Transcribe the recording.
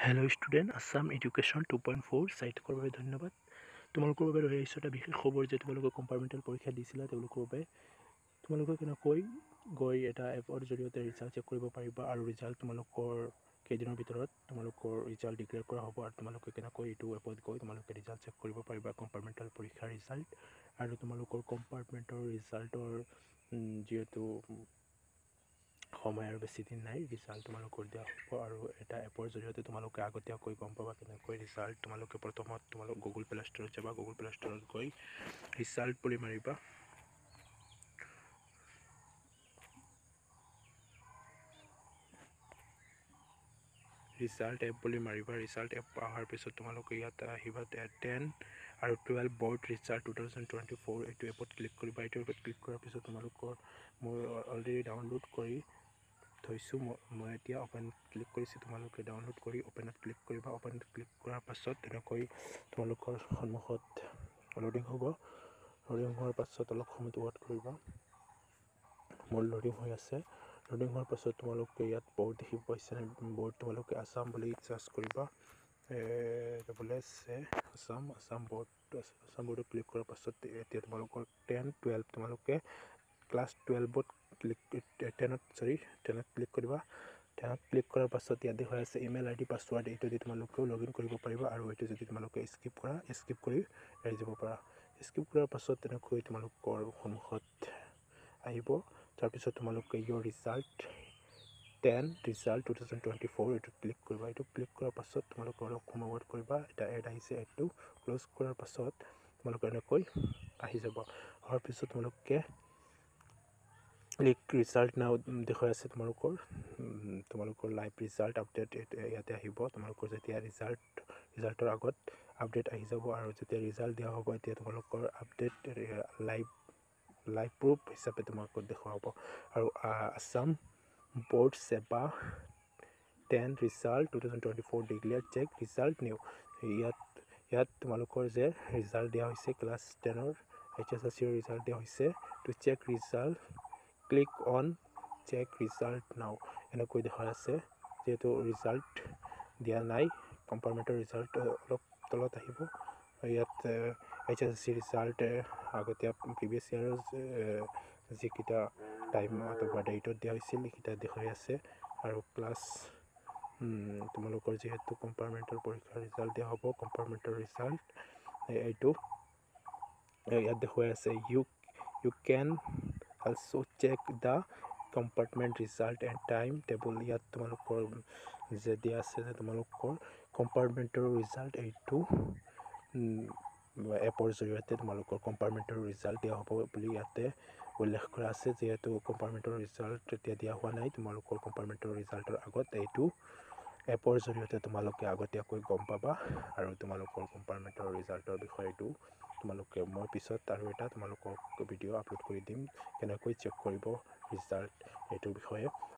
Hello' student, Assam education 2.4 চাইট কৰাৰ বাবে ধন্যবাদ। তোমালোকৰ বাবে ৰৈ আহিছোঁ এটা বিশেষ খবৰ যে তোমালোকে কম্পাৰ্টমেণ্টেল পৰীক্ষা দিছিলা। তেওঁলোকৰ বাবে তোমালোকে কেনেকৈ গৈ এটা এপৰ জৰিয়তে ৰিজাল্ট চেক কৰিব পাৰিবা আৰু ৰিজাল্ট তোমালোকৰ কেইদিনৰ ভিতৰত তোমালোকৰ ৰিজাল্ট ডিক্লেয়াৰ কৰা হ'ব আৰু তোমালোকে কেনেকৈ এইটো এপত গৈ তোমালোকে ৰিজাল্ট চেক কৰিব পাৰিবা কম্পাৰ্টমেণ্টেল পৰীক্ষাৰ ৰিজাল্ট। আৰু তোমালোকৰ কম্পাৰ্টমেণ্টৰ ৰিজাল্টৰ যিহেতু সময় আৰু বেছি দিন নাই, ৰিজাল্ট তোমালোকৰ দিয়া হ'ব আৰু এটা এপৰ জৰিয়তে তোমালোকে আগতীয়াকৈ গম পাবা কেনেকৈ ৰিজাল্ট। তোমালোকে প্ৰথমত তোমালোক গুগল প্লে ষ্টৰত যাবা। গুগল প্লে ষ্টৰত গৈ ৰিজাল্ট বুলি মাৰিবা। ৰিজাল্ট এপ বুলি মাৰিবা। ৰিজাল্ট এপ অহাৰ পিছত তোমালোকে ইয়াত আহিবা 10 আৰু 12 বৰ্ড ৰিজাল্ট 2024 এইটো এপত ক্লিক কৰিবা। এইটো এপত ক্লিক কৰাৰ পিছত তোমালোকৰ মই অলৰেডি ডাউনলোড কৰি থৈছোঁ। মই এতিয়া অপেন ক্লিক কৰিছোঁ। তোমালোকে ডাউনলোড কৰি অপেনত ক্লিক কৰিবা। অপেনত ক্লিক কৰাৰ পাছত তেনেকৈ তোমালোকৰ সন্মুখত লোডিং হ'ব। লোডিং হোৱাৰ পাছত অলপ সময় ৱেইট কৰিবা। মোৰ লোডিং হৈ আছে। লোডিং হোৱাৰ পাছত তোমালোকে ইয়াত বৰ্ড দেখি পাইছে। বৰ্ড তোমালোকে আছাম বুলি চাৰ্চ কৰিবা। আছাম বৰ্ডত ক্লিক কৰাৰ পাছত এতিয়া তোমালোকৰ 10, 12 তোমালোকে ক্লাছ 12ত টেনত ক্লিক কৰিবা। টেনত ক্লিক কৰাৰ পাছত ইয়াত দেখুৱাই আছে ইমেইল ID পাছৱাৰ্ড। এইটো দি তোমালোকেও লগ ইন কৰিব পাৰিবা আৰু এইটো যদি তোমালোকে স্কিপ কৰি এৰি যাব পাৰা। স্কিপ কৰাৰ পাছত তেনেকৈ তোমালোকৰ সন্মুখত আহিব। তাৰপিছত তোমালোকে ইয়ৰ ৰিজাল্ট 10 ৰিজাল্ট 2024 এইটো ক্লিক কৰিবা। এইটো ক্লিক কৰাৰ পাছত তোমালোকে অলপ সময় ৱেইট কৰিবা। এটা এড আহিছে। এডটো ক্ল'জ কৰাৰ পাছত তোমালোকে এনেকৈ আহি যাব। অহাৰ পিছত তোমালোকে ৰিজাল্ট নাও দেখুৱাই আছে তোমালোকৰ লাইভ ৰিজাল্ট আপডেট ইয়াতে আহিব। তোমালোকৰ যেতিয়া ৰিজাল্টৰ আগত আপডেট আহি যাব আৰু যেতিয়া ৰিজাল্ট দিয়া হ'ব এতিয়া তোমালোকৰ আপডেট লাইভ প্ৰুফ হিচাপে তোমালোকক দেখুওৱা হ'ব। আৰু Assam board SEBA 10 result 2024 declare check result new. ইয়াত তোমালোকৰ যে ৰিজাল্ট দিয়া হৈছে ক্লাছ 10ৰ HSLCৰ ৰিজাল্ট দিয়া হৈছে। To check result click on check result now এনেকৈ দেখুৱাই আছে। যিহেতু ৰিজাল্ট দিয়া নাই, কম্পাৰ্টমেণ্টৰ ৰিজাল্ট অলপ তলত আহিব। ইয়াত HSLC ৰিজাল্ট আগতীয়া প্ৰিভিয়াছ ইয়াৰৰ যিকেইটা টাইমত বা ডেটত দিয়া হৈছিল সেইকেইটা দেখুৱাই আছে। আৰু প্লাছ তোমালোকৰ যিহেতু কম্পাৰ্টমেণ্টৰ পৰীক্ষাৰ ৰিজাল্ট দিয়া হ'ব, কম্পাৰ্টমেণ্টৰ ৰিজাল্ট এইটো ইয়াত দেখুৱাই আছে। You can also' check the compartment result and time table. ইয়াত তোমালোকৰ যে দিয়া আছে যে তোমালোকৰ কম্পাৰ্টমেণ্টৰ ৰিজাল্ট এইটো এপৰ জৰিয়তে তোমালোকৰ কম্পাৰ্টমেণ্টৰ ৰিজাল্ট দিয়া হ'ব বুলি ইয়াতে উল্লেখ কৰা আছে। যিহেতু কম্পাৰ্টমেণ্টৰ ৰিজাল্ট এতিয়া দিয়া হোৱা নাই, তোমালোকৰ কম্পাৰ্টমেণ্টৰ ৰিজাল্টৰ আগত এইটো এপৰ জৰিয়তে তোমালোকে আগতীয়াকৈ গম পাবা। আৰু তোমালোকৰ কম্পাৰ্টমেণ্টৰ ৰিজাল্টৰ বিষয়টো মই পিছত আৰু এটা তোমালোকক ভিডিঅ' আপলোড কৰি দিম কেনেকৈ চেক কৰিব ৰিজাল্ট এইটোৰ বিষয়ে।